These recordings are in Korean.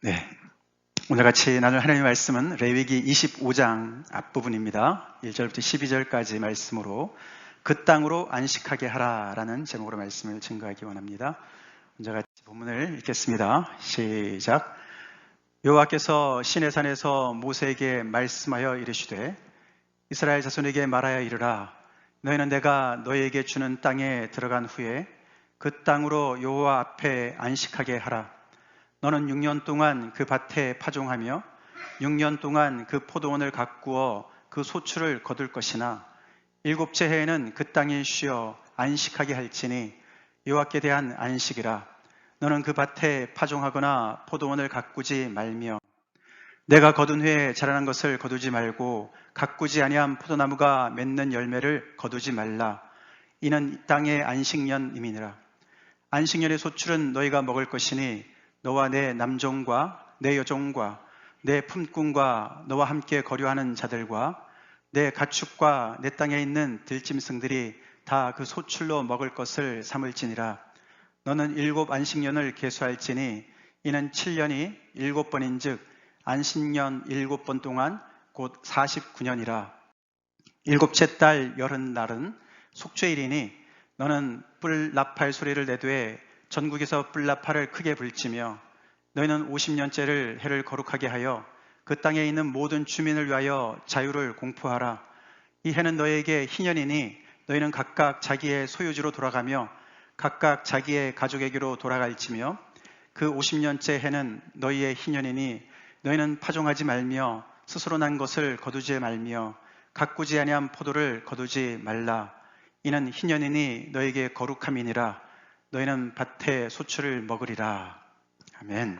네, 오늘 같이 나눌 하나님의 말씀은 레위기 25장 앞부분입니다. 1절부터 12절까지 말씀으로 그 땅으로 안식하게 하라라는 제목으로 말씀을 증거하기 원합니다. 먼저 같이 본문을 읽겠습니다. 시작. 여호와께서 시내산에서 모세에게 말씀하여 이르시되 이스라엘 자손에게 말하여 이르라. 너희는 내가 너희에게 주는 땅에 들어간 후에 그 땅으로 여호와 앞에 안식하게 하라. 너는 6년 동안 그 밭에 파종하며 6년 동안 그 포도원을 가꾸어 그 소출을 거둘 것이나 일곱째 해에는 그 땅에 쉬어 안식하게 할지니 여호와께 대한 안식이라. 너는 그 밭에 파종하거나 포도원을 가꾸지 말며 내가 거둔 후에 자라난 것을 거두지 말고 가꾸지 아니한 포도나무가 맺는 열매를 거두지 말라. 이는 이 땅의 안식년임이니라. 안식년의 소출은 너희가 먹을 것이니 너와 내 남종과 내 여종과 내 품꾼과 너와 함께 거류하는 자들과 내 가축과 내 땅에 있는 들짐승들이 다 그 소출로 먹을 것을 삼을지니라. 너는 7 안식년을 계수할지니 이는 7년이 7번인즉 안식년 7번 동안 곧 49년이라. 일곱째 달 열흔 날은 속죄일이니 너는 뿔 나팔 소리를 내되 전국에서 뿔 나팔을 크게 불지며 너희는 50년째를 해를 거룩하게 하여 그 땅에 있는 모든 주민을 위하여 자유를 공포하라. 이 해는 너희에게 희년이니 너희는 각각 자기의 소유지로 돌아가며 각각 자기의 가족에게로 돌아갈지며 그 50년째 해는 너희의 희년이니 너희는 파종하지 말며 스스로 난 것을 거두지 말며 가꾸지 아니한 포도를 거두지 말라. 이는 희년이니 너희에게 거룩함이니라. 너희는 밭의 소출을 먹으리라. 아멘.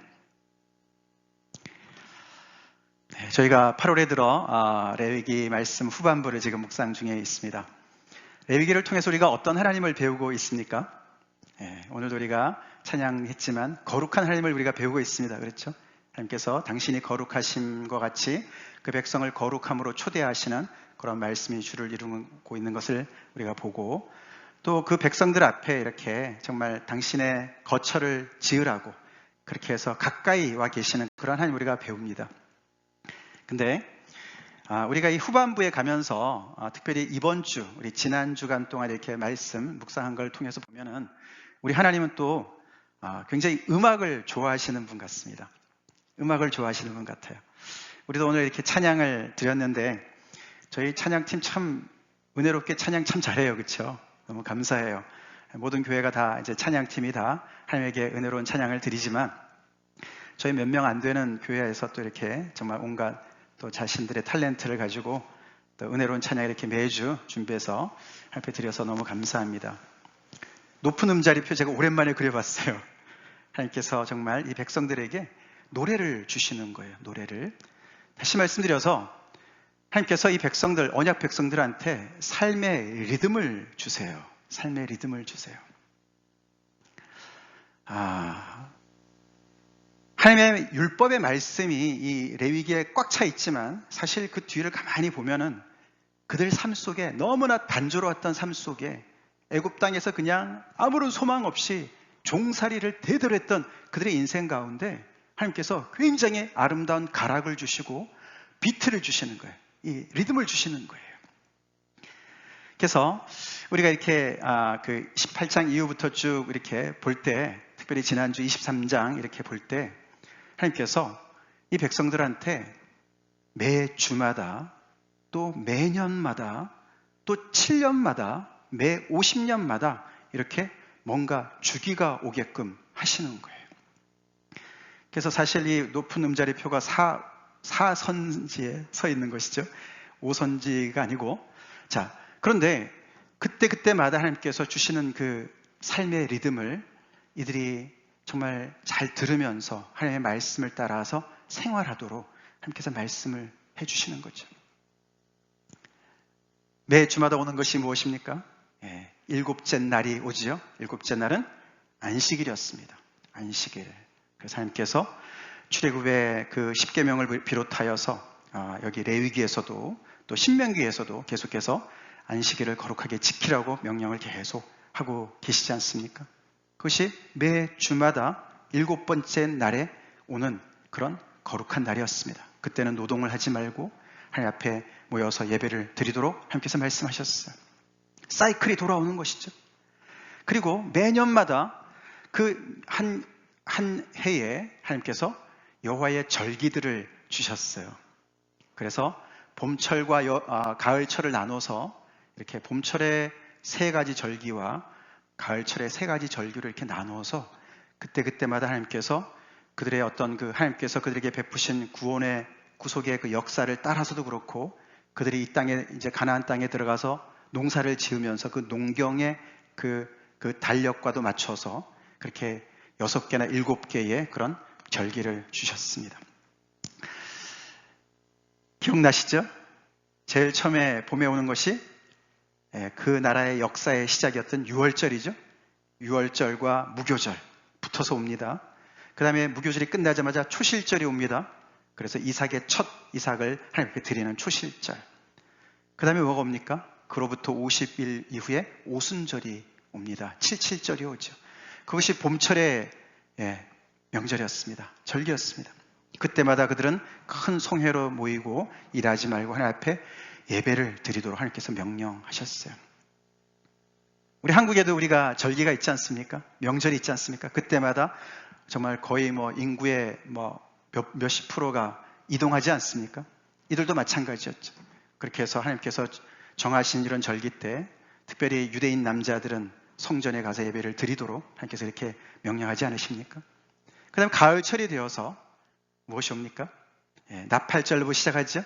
네, 저희가 8월에 들어 레위기 말씀 후반부를 지금 묵상 중에 있습니다. 레위기를 통해서 우리가 어떤 하나님을 배우고 있습니까? 네, 오늘도 우리가 찬양했지만 거룩한 하나님을 우리가 배우고 있습니다. 그렇죠? 하나님께서 당신이 거룩하심과 같이 그 백성을 거룩함으로 초대하시는 그런 말씀이 주를 이루고 있는 것을 우리가 보고 또 그 백성들 앞에 이렇게 정말 당신의 거처를 지으라고 그렇게 해서 가까이 와 계시는 그런 하나님 우리가 배웁니다. 근데 우리가 이 후반부에 가면서 특별히 이번 주, 우리 지난 주간 동안 이렇게 말씀 묵상한 걸 통해서 보면은 우리 하나님은 또 굉장히 음악을 좋아하시는 분 같습니다. 음악을 좋아하시는 분 같아요. 우리도 오늘 이렇게 찬양을 드렸는데 저희 찬양팀 참 은혜롭게 찬양 참 잘해요. 그렇죠? 너무 감사해요. 모든 교회가 다 이제 찬양팀이 다 하나님에게 은혜로운 찬양을 드리지만 저희 몇 명 안 되는 교회에서 또 이렇게 정말 온갖 또 자신들의 탤런트를 가지고 또 은혜로운 찬양 이렇게 매주 준비해서 할때 드려서 너무 감사합니다. 높은 음자리표 제가 오랜만에 그려봤어요. 하나님께서 정말 이 백성들에게 노래를 주시는 거예요. 노래를. 다시 말씀드려서 하나님께서 이 백성들, 언약 백성들한테 삶의 리듬을 주세요. 삶의 리듬을 주세요. 하나님의 율법의 말씀이 이 레위기에 꽉 차 있지만 사실 그 뒤를 가만히 보면은 그들 삶 속에 너무나 단조로웠던 삶 속에 애굽 땅에서 그냥 아무런 소망 없이 종살이를 대대로 했던 그들의 인생 가운데 하나님께서 굉장히 아름다운 가락을 주시고 비트를 주시는 거예요. 이 리듬을 주시는 거예요. 그래서 우리가 이렇게 그 18장 이후부터 쭉 이렇게 볼 때, 특별히 지난주 23장 이렇게 볼 때 하나님께서 이 백성들한테 매 주마다 또 매년마다 또 7년마다 매 50년마다 이렇게 뭔가 주기가 오게끔 하시는 거예요. 그래서 사실 이 높은 음자리표가 사선지에 서 있는 것이죠. 5선지가 아니고. 자, 그런데 그때마다 하나님께서 주시는 그 삶의 리듬을 이들이 정말 잘 들으면서 하나님의 말씀을 따라서 생활하도록 하나님께서 말씀을 해주시는 거죠. 매 주마다 오는 것이 무엇입니까? 일곱째 날이 오지요. 일곱째 날은 안식일이었습니다. 안식일. 그래서 하나님께서 출애굽의 그 10계명을 비롯하여서 여기 레위기에서도 또 신명기에서도 계속해서 안식일을 거룩하게 지키라고 명령을 계속 하고 계시지 않습니까? 그것이 매 주마다 7번째 날에 오는 그런 거룩한 날이었습니다. 그때는 노동을 하지 말고 하나님 앞에 모여서 예배를 드리도록 하나님께서 말씀하셨어요. 사이클이 돌아오는 것이죠. 그리고 매년마다 그 한 해에 하나님께서 여호와의 절기들을 주셨어요. 그래서 봄철과 가을철을 나눠서 이렇게 봄철의 3가지 절기와 가을철의 3가지 절기를 이렇게 나누어서 그때마다 하나님께서 그들의 어떤 하나님께서 그들에게 베푸신 구원의 구속의 그 역사를 따라서도 그렇고, 그들이 이 땅에 이제 가나안 땅에 들어가서 농사를 지으면서 그 농경의 그 달력과도 맞춰서 그렇게 6개나 7개의 그런 절기를 주셨습니다. 기억나시죠? 제일 처음에 봄에 오는 것이 그 나라의 역사의 시작이었던 유월절이죠. 유월절과 무교절 붙어서 옵니다. 그 다음에 무교절이 끝나자마자 초실절이 옵니다. 그래서 이삭의 첫 이삭을 하나님께 드리는 초실절. 그 다음에 뭐가 옵니까? 그로부터 50일 이후에 오순절이 옵니다. 칠칠절이 오죠. 그것이 봄철의 명절이었습니다. 절기였습니다. 그때마다 그들은 큰 성회로 모이고 일하지 말고 하나님 앞에 예배를 드리도록 하나님께서 명령하셨어요. 우리 한국에도 우리가 절기가 있지 않습니까? 명절이 있지 않습니까? 그때마다 정말 거의 인구의 몇십 프로가 이동하지 않습니까? 이들도 마찬가지였죠. 그렇게 해서 하나님께서 정하신 이런 절기 때 특별히 유대인 남자들은 성전에 가서 예배를 드리도록 하나님께서 이렇게 명령하지 않으십니까? 그 다음 가을철이 되어서 무엇이 옵니까? 나팔절로 시작하죠.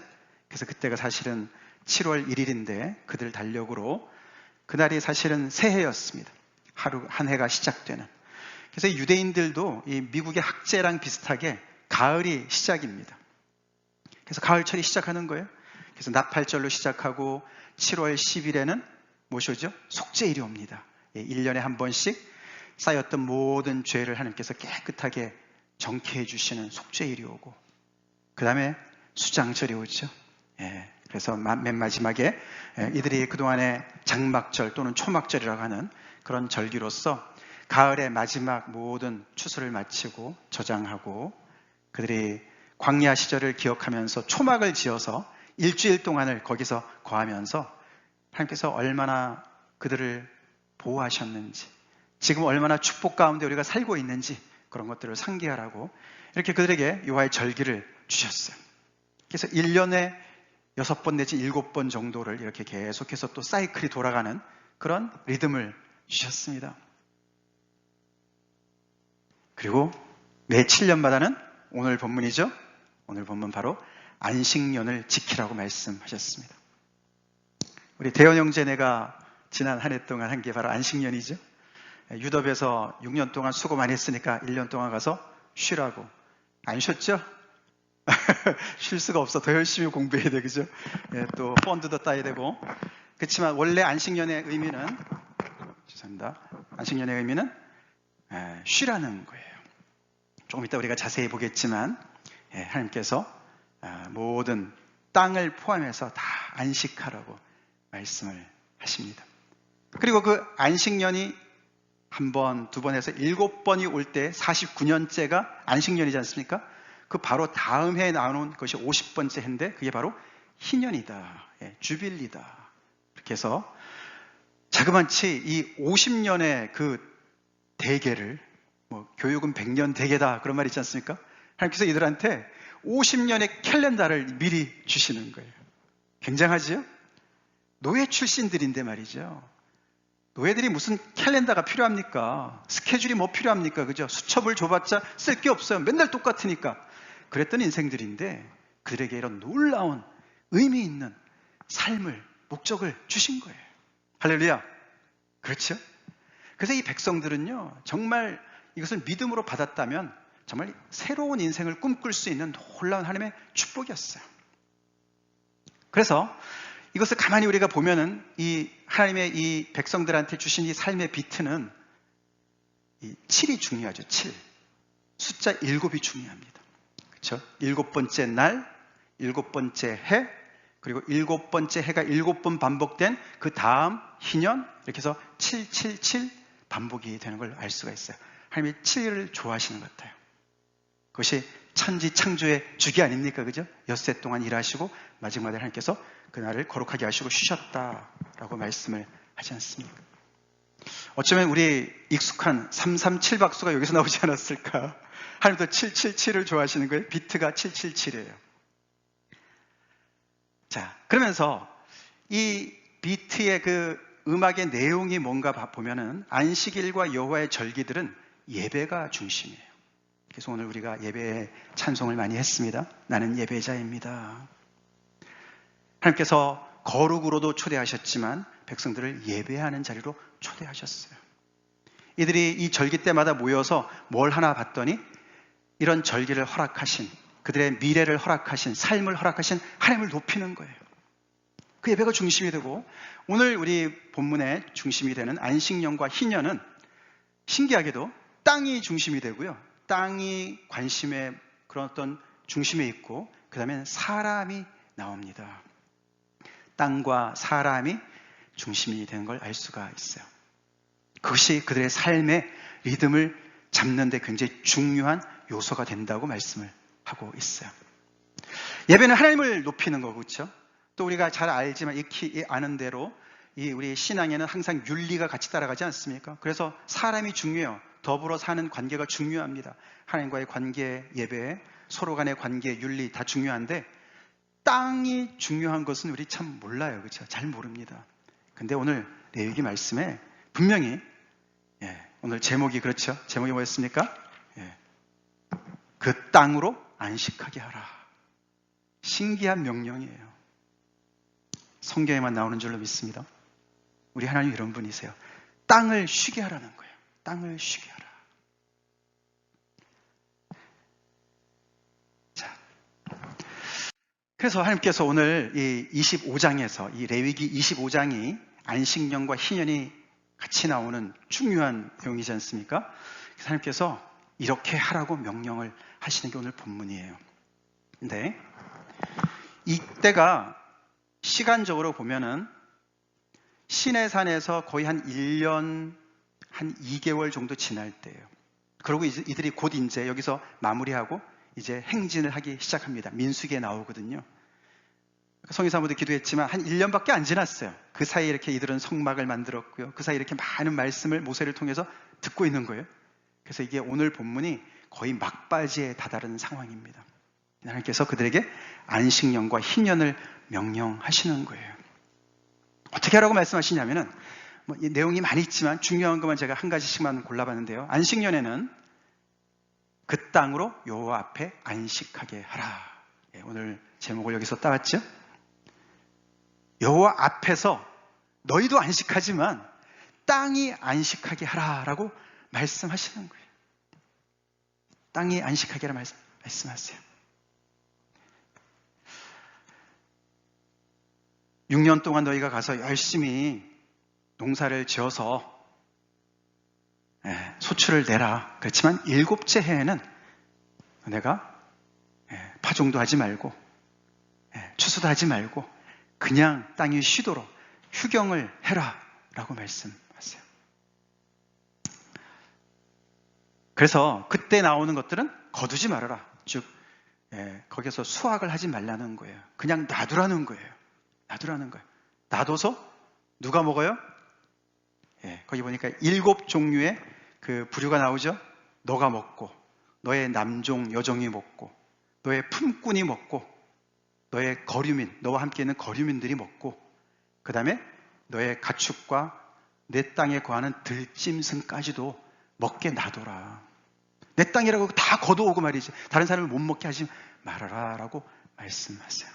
그래서 그때가 사실은 7월 1일인데 그들 달력으로 그날이 사실은 새해였습니다. 하루 한 해가 시작되는. 그래서 유대인들도 이 미국의 학제랑 비슷하게 가을이 시작입니다. 그래서 가을철이 시작하는 거예요. 그래서 나팔절로 시작하고 7월 10일에는 무엇이 오죠? 속죄일이 옵니다. 1년에 한 번씩 쌓였던 모든 죄를 하나님께서 깨끗하게 정케해 주시는 속죄일이 오고, 그 다음에 수장절이 오죠. 그래서 맨 마지막에 이들이 그동안에 장막절 또는 초막절이라고 하는 그런 절기로서 가을의 마지막 모든 추수를 마치고 저장하고, 그들이 광야 시절을 기억하면서 초막을 지어서 일주일 동안을 거기서 거하면서 하나님께서 얼마나 그들을 보호하셨는지, 지금 얼마나 축복 가운데 우리가 살고 있는지 그런 것들을 상기하라고 이렇게 그들에게 여호와의 절기를 주셨어요. 그래서 1년에 6번 내지 7번 정도를 이렇게 계속해서 또 사이클이 돌아가는 그런 리듬을 주셨습니다. 그리고 매 7년마다는 오늘 본문이죠. 오늘 본문 바로 안식년을 지키라고 말씀하셨습니다. 우리 대원 형제네가 지난 한 해 동안 한 게 바로 안식년이죠. 유럽에서 6년 동안 수고 많이 했으니까 1년 동안 가서 쉬라고. 안 쉬었죠? 쉴 수가 없어. 더 열심히 공부해야 돼, 그죠? 또 펀드도 따야 되고. 그렇지만 원래 안식년의 의미는, 죄송합니다. 안식년의 의미는 쉬라는 거예요. 조금 이따 우리가 자세히 보겠지만 하나님께서 모든 땅을 포함해서 다 안식하라고 말씀을 하십니다. 그리고 그 안식년이 한 번, 두 번 해서 7번이 올 때 49년째가 안식년이지 않습니까? 그 바로 다음 해에 나오는 것이 50번째 해인데 그게 바로 희년이다. 주빌리다. 이렇게 해서 자그마치 이 50년의 그 대계를, 교육은 100년 대계다 그런 말 있지 않습니까? 하나님께서 이들한테 50년의 캘린더를 미리 주시는 거예요. 굉장하지요? 노예 출신들인데 말이죠. 노예들이 무슨 캘린더가 필요합니까? 스케줄이 뭐 필요합니까? 그죠? 수첩을 줘봤자 쓸 게 없어요. 맨날 똑같으니까. 그랬던 인생들인데 그들에게 이런 놀라운 의미 있는 삶을, 목적을 주신 거예요. 할렐루야. 그렇죠? 그래서 이 백성들은요, 정말 이것을 믿음으로 받았다면 정말 새로운 인생을 꿈꿀 수 있는 놀라운 하나님의 축복이었어요. 그래서 이것을 가만히 우리가 보면은 이 하나님의 이 백성들한테 주신 이 삶의 비트는 이 7이 중요하죠. 7. 숫자 7이 중요합니다. 그렇죠? 7번째 날, 7번째 해, 그리고 7번째 해가 7번 반복된 그 다음 희년, 이렇게 해서 777 반복이 되는 걸 알 수가 있어요. 하나님이 7을 좋아하시는 것 같아요. 그것이 천지 창조의 주기 아닙니까? 그죠? 엿새 동안 일하시고 마지막에 하나님께서 그날을 거룩하게 하시고 쉬셨다라고 말씀을 하지 않습니까? 어쩌면 우리 익숙한 337박수가 여기서 나오지 않았을까? 하나님도 777을 좋아하시는 거예요. 비트가 777이에요. 자, 그러면서 이 비트의 그 음악의 내용이 뭔가 보면은 안식일과 여호와의 절기들은 예배가 중심이에요. 그래서 오늘 우리가 예배에 찬송을 많이 했습니다. 나는 예배자입니다. 하나님께서 거룩으로도 초대하셨지만 백성들을 예배하는 자리로 초대하셨어요. 이들이 이 절기 때마다 모여서 뭘 하나 봤더니 이런 절기를 허락하신, 그들의 미래를 허락하신, 삶을 허락하신 하나님을 높이는 거예요. 그 예배가 중심이 되고, 오늘 우리 본문의 중심이 되는 안식년과 희년은 신기하게도 땅이 중심이 되고요. 땅이 관심의 그런 어떤 중심에 있고, 그 다음에 사람이 나옵니다. 땅과 사람이 중심이 되는 걸 알 수가 있어요. 그것이 그들의 삶의 리듬을 잡는 데 굉장히 중요한 요소가 된다고 말씀을 하고 있어요. 예배는 하나님을 높이는 거고, 그렇죠? 또 우리가 잘 알지만 익히 아는 대로 이 우리 신앙에는 항상 윤리가 같이 따라가지 않습니까? 그래서 사람이 중요해요. 더불어 사는 관계가 중요합니다. 하나님과의 관계, 예배, 서로 간의 관계, 윤리 다 중요한데 땅이 중요한 것은 우리 참 몰라요. 그렇죠? 잘 모릅니다. 근데 오늘 레위기 말씀에 분명히 오늘 제목이 그렇죠? 제목이 뭐였습니까? 그 땅으로 안식하게 하라. 신기한 명령이에요. 성경에만 나오는 줄로 믿습니다. 우리 하나님 이런 분이세요. 땅을 쉬게 하라는 거예요. 땅을 쉬게 하라. 자, 그래서 하나님께서 오늘 이 25장에서 이 레위기 25장이 안식년과 희년이 같이 나오는 중요한 내용이지 않습니까? 그래서 하나님께서 이렇게 하라고 명령을 하시는 게 오늘 본문이에요. 근데 이때가 시간적으로 보면은 시내산에서 거의 한 1년, 한 2개월 정도 지날 때예요. 그리고 이들이 곧 이제 여기서 마무리하고 이제 행진을 하기 시작합니다. 민수기에 나오거든요. 성의사모도 기도했지만 한 1년밖에 안 지났어요. 그 사이에 이렇게 이들은 성막을 만들었고요. 그 사이에 이렇게 많은 말씀을 모세를 통해서 듣고 있는 거예요. 그래서 이게 오늘 본문이 거의 막바지에 다다른 상황입니다. 하나님께서 그들에게 안식년과 희년을 명령하시는 거예요. 어떻게 하라고 말씀하시냐면은 이 내용이 많이 있지만 중요한 것만 제가 한 가지씩만 골라봤는데요. 안식년에는 그 땅으로 여호와 앞에 안식하게 하라. 오늘 제목을 여기서 따왔죠? 여호와 앞에서 너희도 안식하지만 땅이 안식하게 하라라고 말씀하시는 거예요. 땅이 안식하게 하라 말씀하세요. 6년 동안 너희가 가서 열심히 농사를 지어서 소출을 내라. 그렇지만 7째 해에는 내가 파종도 하지 말고 추수도 하지 말고 그냥 땅이 쉬도록 휴경을 해라 라고 말씀하세요. 그래서 그때 나오는 것들은 거두지 말아라. 즉 거기서 수확을 하지 말라는 거예요. 그냥 놔두라는 거예요. 놔두라는 거예요. 놔둬서 누가 먹어요? 거기 보니까 7종류의 그 부류가 나오죠. 너가 먹고, 너의 남종, 여종이 먹고, 너의 품꾼이 먹고, 너의 거류민, 너와 함께 있는 거류민들이 먹고, 그 다음에 너의 가축과 내 땅에 거하는 들짐승까지도 먹게 놔둬라. 내 땅이라고 다 걷어오고 말이지. 다른 사람을 못 먹게 하지 말아라 라고 말씀하세요.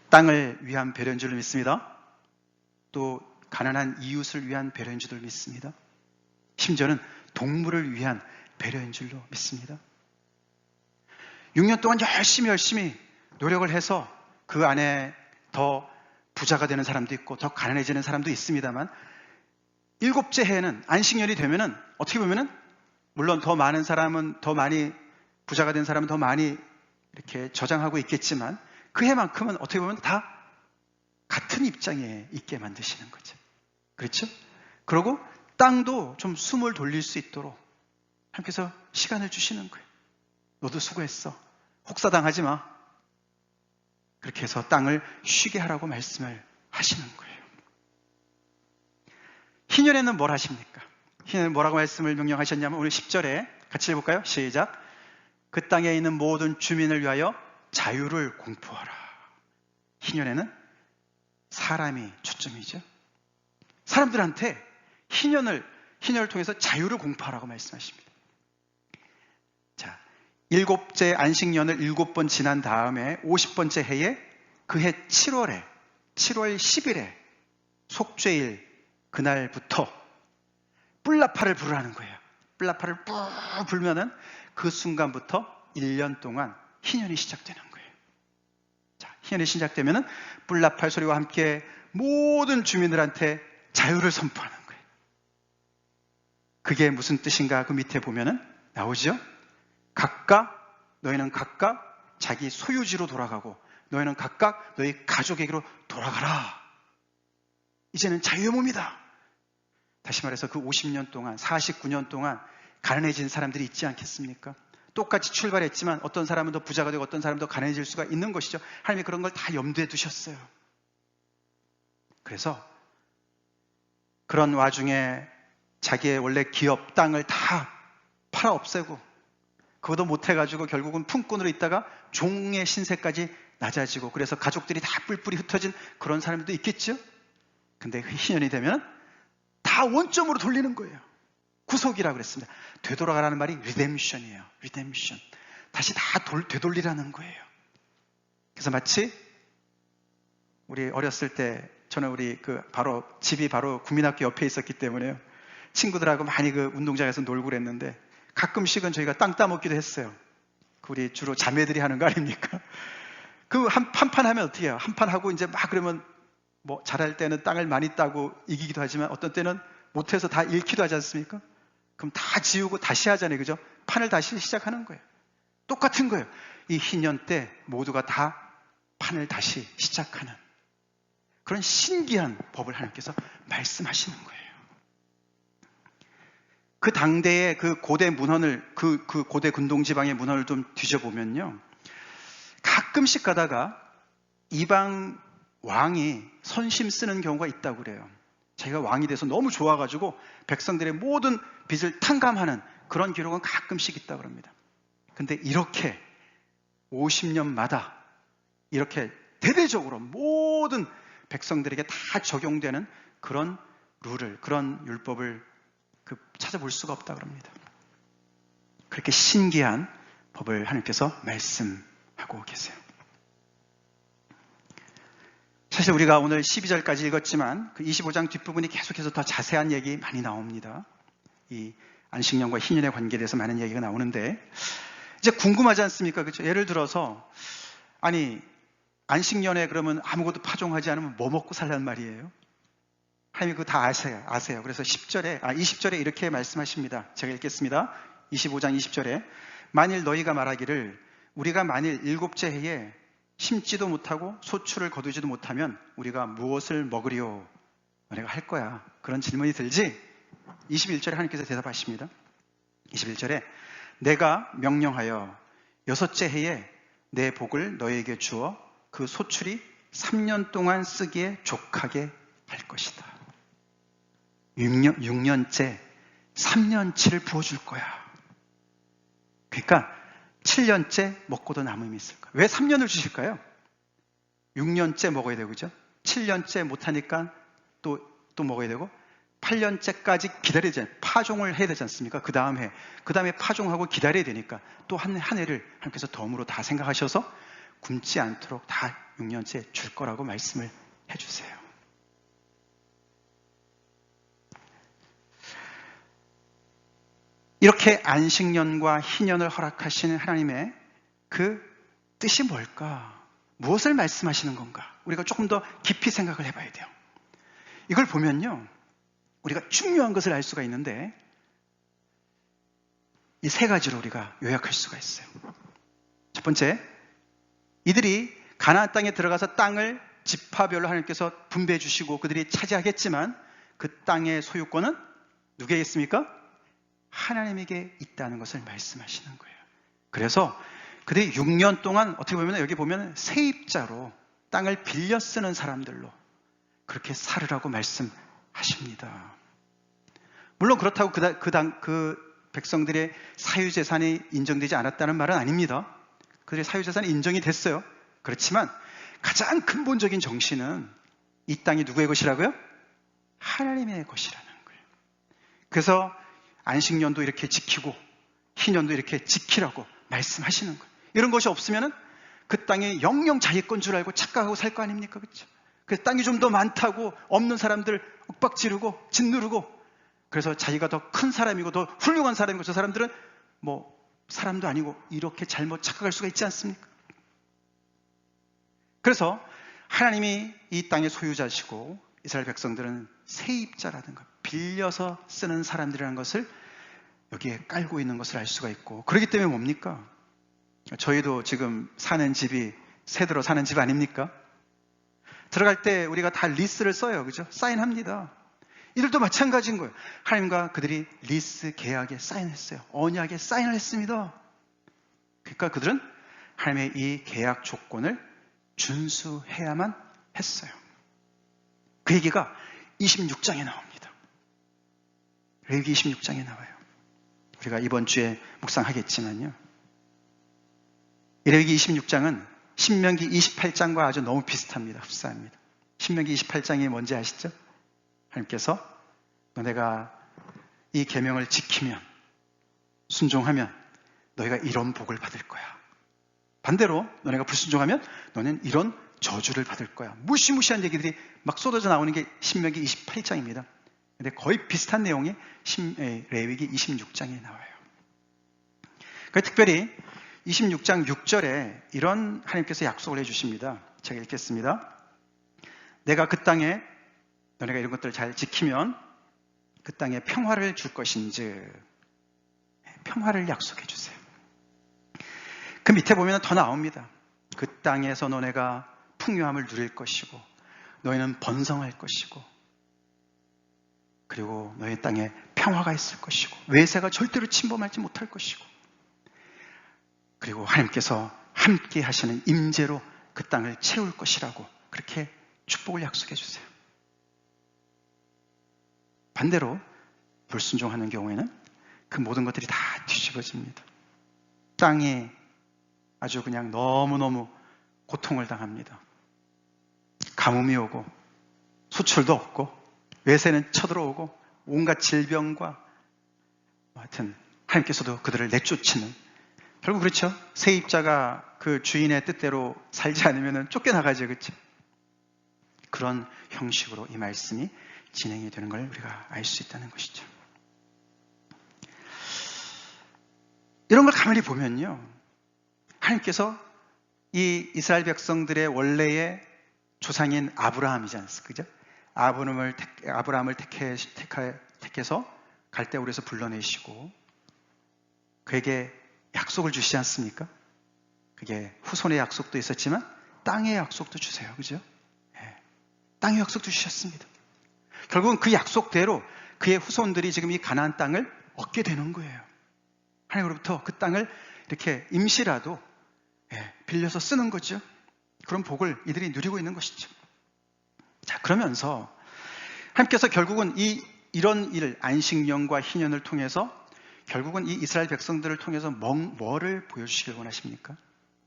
땅을 위한 배려인 줄 믿습니다. 또 가난한 이웃을 위한 배려인 줄 믿습니다. 심지어는 동물을 위한 배려인 줄로 믿습니다. 6년 동안 열심히 노력을 해서 그 안에 더 부자가 되는 사람도 있고 더 가난해지는 사람도 있습니다만 7째 해에는 안식년이 되면은 어떻게 보면은 물론 더 많은 사람은 더 많이 부자가 된 사람은 더 많이 이렇게 저장하고 있겠지만 그 해만큼은 어떻게 보면 다 같은 입장에 있게 만드시는 거죠. 그렇죠? 그리고 땅도 좀 숨을 돌릴 수 있도록 하나님께서 시간을 주시는 거예요. 너도 수고했어. 혹사당하지 마. 그렇게 해서 땅을 쉬게 하라고 말씀을 하시는 거예요. 희년에는 뭘 하십니까? 희년에는 뭐라고 말씀을 명령하셨냐면 오늘 10절에 같이 해볼까요? 시작. 그 땅에 있는 모든 주민을 위하여 자유를 공포하라. 희년에는 사람이 초점이죠. 사람들한테 희년을 통해서 자유를 공포하라고 말씀하십니다. 자, 7째 안식년을 7번 지난 다음에 50번째 해에 그 해 7월 10일에 속죄일 그날부터 뿔나파를 부르라는 거예요. 뿔나파를 뿌 불면은 그 순간부터 1년 동안 희년이 시작되는 거예요. 자, 희년이 시작되면은 뿔나팔 소리와 함께 모든 주민들한테 자유를 선포하는 거예요. 그게 무슨 뜻인가? 그 밑에 보면은 나오죠? 너희는 각각 자기 소유지로 돌아가고 너희는 각각 너희 가족에게로 돌아가라. 이제는 자유의 몸이다. 다시 말해서 그 50년 동안 49년 동안 가난해진 사람들이 있지 않겠습니까? 똑같이 출발했지만 어떤 사람은 더 부자가 되고 어떤 사람은 더 가난해질 수가 있는 것이죠. 하나님이 그런 걸 다 염두에 두셨어요. 그래서 그런 와중에 자기의 원래 기업 땅을 다 팔아 없애고 그것도 못해가지고 결국은 품꾼으로 있다가 종의 신세까지 낮아지고 그래서 가족들이 다 뿔뿔이 흩어진 그런 사람들도 있겠죠. 근데 희년이 되면 다 원점으로 돌리는 거예요. 구속이라고 그랬습니다. 되돌아가라는 말이 리뎀션이에요. 리뎀션. 다시 다 되돌리라는 거예요. 그래서 마치 우리 어렸을 때 저는 우리 집이 바로 국민학교 옆에 있었기 때문에요. 친구들하고 많이 그 운동장에서 놀고 그랬는데 가끔씩은 저희가 땅 따먹기도 했어요. 우리 주로 자매들이 하는 거 아닙니까? 그 한 판 하면 어떻게 해요? 한 판 하고 이제 막 그러면 뭐 잘할 때는 땅을 많이 따고 이기기도 하지만 어떤 때는 못해서 다 잃기도 하지 않습니까? 그럼 다 지우고 다시 하잖아요. 그죠? 판을 다시 시작하는 거예요. 똑같은 거예요. 이 희년 때 모두가 다 판을 다시 시작하는 그런 신기한 법을 하나님께서 말씀하시는 거예요. 그 당대의 그 고대 문헌을, 그 고대 근동지방의 문헌을 좀 뒤져보면요. 가끔씩 가다가 이방 왕이 선심 쓰는 경우가 있다고 그래요. 자기가 왕이 돼서 너무 좋아가지고 백성들의 모든 빚을 탕감하는 그런 기록은 가끔씩 있다고 합니다. 근데 이렇게 50년마다 이렇게 대대적으로 모든 백성들에게 다 적용되는 그런 룰을, 그런 율법을 찾아볼 수가 없다고 합니다. 그렇게 신기한 법을 하나님께서 말씀하고 계세요. 사실 우리가 오늘 12절까지 읽었지만 그 25장 뒷부분이 계속해서 더 자세한 얘기 많이 나옵니다. 이 안식년과 희년의 관계에 대해서 많은 얘기가 나오는데 이제 궁금하지 않습니까? 그렇죠? 예를 들어서 아니 안식년에 그러면 아무것도 파종하지 않으면 뭐 먹고 살란 말이에요? 하나님이 그거 다 아세요. 그래서 20절에 이렇게 말씀하십니다. 제가 읽겠습니다. 25장 20절에 만일 너희가 말하기를 우리가 만일 7째 해에 심지도 못하고 소출을 거두지도 못하면 우리가 무엇을 먹으리요? 내가 할 거야. 그런 질문이 들지? 21절에 하나님께서 대답하십니다. 21절에 내가 명령하여 6째 해에 내 복을 너희에게 주어 그 소출이 3년 동안 쓰기에 족하게 할 것이다. 6년째 3년치를 부어줄 거야. 그러니까 7년째 먹고도 남음이 있을 거야. 왜 3년을 주실까요? 6년째 먹어야 되고, 그죠? 7년째 못하니까 또 먹어야 되고, 8년째까지 기다려야 되잖아요. 파종을 해야 되지 않습니까? 그 다음에 파종하고 기다려야 되니까 또 한 해를 하나님께서 덤으로 다 생각하셔서 굶지 않도록 다 6년째 줄 거라고 말씀을 해주세요. 이렇게 안식년과 희년을 허락하시는 하나님의 그 뜻이 뭘까? 무엇을 말씀하시는 건가? 우리가 조금 더 깊이 생각을 해봐야 돼요. 이걸 보면요, 우리가 중요한 것을 알 수가 있는데 이 세 가지로 우리가 요약할 수가 있어요. 첫 번째, 이들이 가나안 땅에 들어가서 땅을 지파별로 하나님께서 분배해 주시고 그들이 차지하겠지만 그 땅의 소유권은 누구에게 있습니까? 하나님에게 있다는 것을 말씀하시는 거예요. 그래서 그들이 6년 동안 어떻게 보면 여기 보면 세입자로 땅을 빌려 쓰는 사람들로 그렇게 살으라고 말씀하십니다. 물론 그렇다고 그 백성들의 사유재산이 인정되지 않았다는 말은 아닙니다. 그들의 사유재산이 인정이 됐어요. 그렇지만 가장 근본적인 정신은 이 땅이 누구의 것이라고요? 하나님의 것이라는 거예요. 그래서 안식년도 이렇게 지키고 희년도 이렇게 지키라고 말씀하시는 거예요. 이런 것이 없으면 그 땅이 영영 자기 건 줄 알고 착각하고 살 거 아닙니까? 그렇죠? 그래서 땅이 좀 더 많다고 없는 사람들 윽박 지르고 짓누르고, 그래서 자기가 더 큰 사람이고 더 훌륭한 사람이고, 저 사람들은 뭐 사람도 아니고, 이렇게 잘못 착각할 수가 있지 않습니까? 그래서 하나님이 이 땅의 소유자시고 이스라엘 백성들은 세입자라든가 빌려서 쓰는 사람들이라는 것을 여기에 깔고 있는 것을 알 수가 있고, 그렇기 때문에 뭡니까? 저희도 지금 사는 집이 세대로 사는 집 아닙니까? 들어갈 때 우리가 다 리스를 써요. 그죠? 사인합니다. 이들도 마찬가지인 거예요. 하나님과 그들이 리스 계약에 사인했어요. 언약에 사인을 했습니다. 그러니까 그들은 하나님의 이 계약 조건을 준수해야만 했어요. 그 얘기가 26장에 나옵니다. 레위기 26장에 나와요. 우리가 이번 주에 묵상하겠지만요. 이 레위기 26장은 신명기 28장과 아주 너무 비슷합니다. 흡사합니다. 신명기 28장이 뭔지 아시죠? 하나님께서 너네가 이 계명을 지키면, 순종하면 너희가 이런 복을 받을 거야. 반대로 너네가 불순종하면 너는 이런 저주를 받을 거야. 무시무시한 얘기들이 막 쏟아져 나오는 게 신명기 28장입니다. 근데 거의 비슷한 내용이 레위기 26장에 나와요. 특별히 26장 6절에 이런 하나님께서 약속을 해주십니다. 제가 읽겠습니다. 내가 그 땅에 너네가 이런 것들을 잘 지키면 그 땅에 평화를 줄 것인즉, 평화를 약속해 주세요. 그 밑에 보면 더 나옵니다. 그 땅에서 너네가 풍요함을 누릴 것이고 너희는 번성할 것이고, 그리고 너희 땅에 평화가 있을 것이고 외세가 절대로 침범하지 못할 것이고, 그리고 하나님께서 함께 하시는 임재로 그 땅을 채울 것이라고 그렇게 축복을 약속해 주세요. 반대로 불순종하는 경우에는 그 모든 것들이 다 뒤집어집니다. 땅에 아주 그냥 너무너무 고통을 당합니다. 가뭄이 오고 수출도 없고 외세는 쳐들어오고 온갖 질병과, 하여튼 하나님께서도 그들을 내쫓는, 결국 그렇죠. 세입자가 그 주인의 뜻대로 살지 않으면 쫓겨나가죠. 그렇죠? 그런 형식으로 이 말씀이 진행이 되는 걸 우리가 알 수 있다는 것이죠. 이런 걸 가만히 보면요, 하나님께서 이 이스라엘 백성들의 원래의 조상인 아브라함이지 않습니까? 그죠? 아브라함을 택해서 갈대우르에서 불러내시고 그에게 약속을 주시지 않습니까? 그게 후손의 약속도 있었지만 땅의 약속도 주세요. 그죠? 네. 땅의 약속도 주셨습니다. 결국은 그 약속대로 그의 후손들이 지금 이 가나안 땅을 얻게 되는 거예요. 하나님으로부터 그 땅을 이렇게 임시라도 빌려서 쓰는 거죠. 그런 복을 이들이 누리고 있는 것이죠. 자, 그러면서 하나님께서 결국은 이런 일, 안식년과 희년을 통해서 결국은 이 이스라엘 백성들을 통해서 뭐를 보여주시길 원하십니까?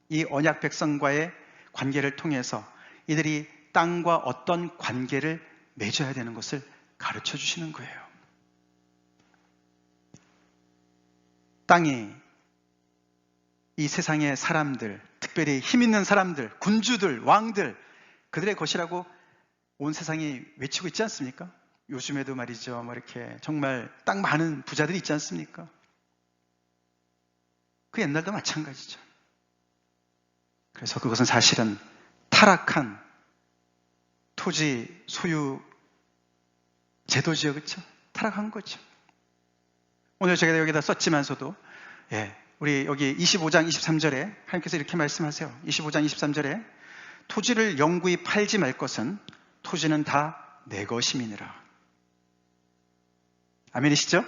이 언약 백성과의 관계를 통해서 이들이 땅과 어떤 관계를 맺어야 되는 것을 가르쳐 주시는 거예요. 땅이 이 세상의 사람들, 특별히 힘 있는 사람들, 군주들, 왕들, 그들의 것이라고 온 세상이 외치고 있지 않습니까? 요즘에도 말이죠, 이렇게 정말 땅 많은 부자들이 있지 않습니까? 그 옛날도 마찬가지죠. 그래서 그것은 사실은 타락한 토지 소유 제도지요, 그렇죠? 타락한 거죠. 오늘 제가 여기다 썼지만서도, 우리 여기 25장 23절에 하나님께서 이렇게 말씀하세요. 25장 23절에 토지를 영구히 팔지 말 것은 토지는 다 내 것임이니라. 아멘이시죠?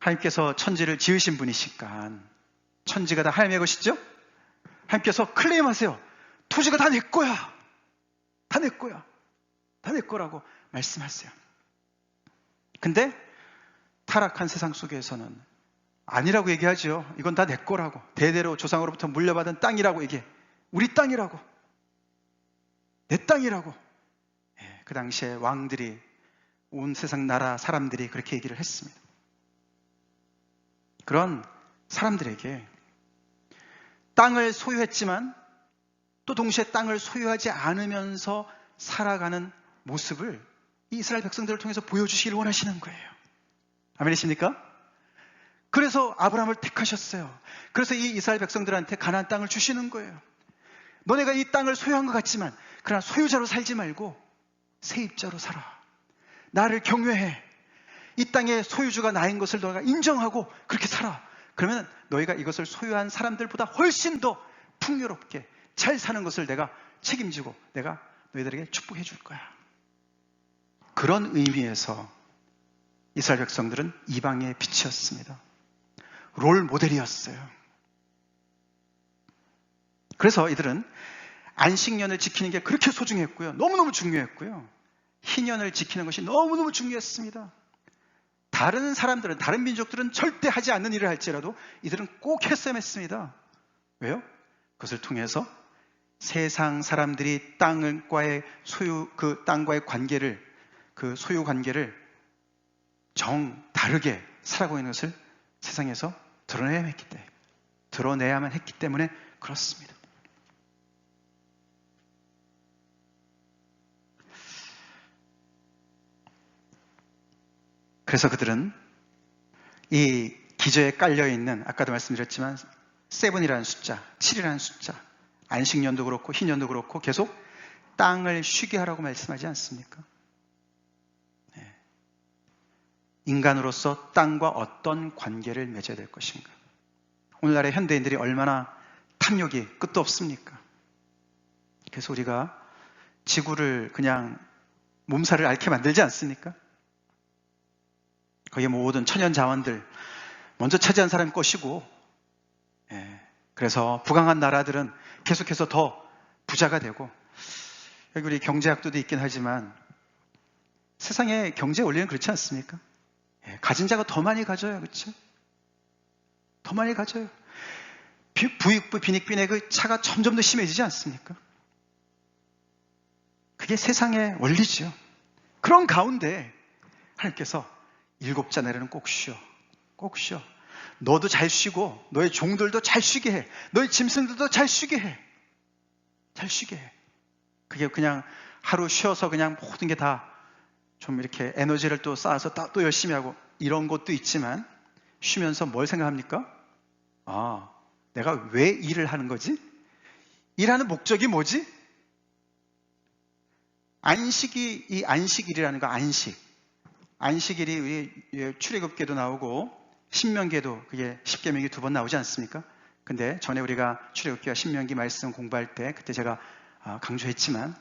하나님께서 천지를 지으신 분이시니까 천지가 다 하나님의 것이죠? 하나님께서 클레임하세요. 토지가 다 내 거야. 다 내 거야. 다 내 거라고 말씀하세요. 근데 타락한 세상 속에서는 아니라고 얘기하죠. 이건 다 내 거라고. 대대로 조상으로부터 물려받은 땅이라고 얘기해. 우리 땅이라고. 내 땅이라고. 그 당시에 왕들이, 온 세상 나라 사람들이 그렇게 얘기를 했습니다. 그런 사람들에게 땅을 소유했지만 또 동시에 땅을 소유하지 않으면서 살아가는 모습을 이 이스라엘 백성들을 통해서 보여주시길 원하시는 거예요. 아멘이십니까? 그래서 아브라함을 택하셨어요. 그래서 이 이스라엘 백성들한테 가나안 땅을 주시는 거예요. 너네가 이 땅을 소유한 것 같지만 그러나 소유자로 살지 말고 세입자로 살아. 나를 경외해. 이 땅의 소유주가 나인 것을 너희가 인정하고 그렇게 살아. 그러면 너희가 이것을 소유한 사람들보다 훨씬 더 풍요롭게 잘 사는 것을 내가 책임지고 내가 너희들에게 축복해 줄 거야. 그런 의미에서 이스라엘 백성들은 이방의 빛이었습니다. 롤 모델이었어요. 그래서 이들은 안식년을 지키는 게 그렇게 소중했고요. 너무너무 중요했고요. 희년을 지키는 것이 너무너무 중요했습니다. 다른 사람들은, 다른 민족들은 절대 하지 않는 일을 할지라도 이들은 꼭 했어야 했습니다. 왜요? 그것을 통해서 세상 사람들이 땅과의 그 땅과의 관계를, 그 소유 관계를 다르게 살아가고 있는 것을 세상에서 드러내야만 했기 때문에 그렇습니다. 그래서 그들은 이 기저에 깔려있는, 아까도 말씀드렸지만 7이라는 숫자, 7이라는 숫자, 안식년도 그렇고 희년도 그렇고 계속 땅을 쉬게 하라고 말씀하지 않습니까? 네. 인간으로서 땅과 어떤 관계를 맺어야 될 것인가? 오늘날의 현대인들이 얼마나 탐욕이 끝도 없습니까? 그래서 우리가 지구를 그냥 몸살을 앓게 만들지 않습니까? 거기에 모든 천연 자원들 먼저 차지한 사람이 것이고, 그래서 부강한 나라들은 계속해서 더 부자가 되고, 여기 우리 경제학도도 있긴 하지만 세상의 경제 원리는 그렇지 않습니까? 가진 자가 더 많이 가져요. 그렇죠? 더 많이 가져요. 부익부 빈익빈의 그 차가 점점 더 심해지지 않습니까? 그게 세상의 원리죠. 그런 가운데 하나님께서 7자 내려는 꼭 쉬어. 꼭 쉬어. 너도 잘 쉬고 너의 종들도 잘 쉬게 해. 너의 짐승들도 잘 쉬게 해. 잘 쉬게 해. 그게 그냥 하루 쉬어서 그냥 모든 게 다 좀 이렇게 에너지를 또 쌓아서 또 열심히 하고 이런 것도 있지만, 쉬면서 뭘 생각합니까? 내가 왜 일을 하는 거지? 일하는 목적이 뭐지? 이 안식일이라는 거, 안식일이 우리 출애굽기에도 나오고 신명기에도 그게 십계명이 2번 나오지 않습니까? 근데 전에 우리가 출애굽기와 신명기 말씀 공부할 때 그때 제가 강조했지만,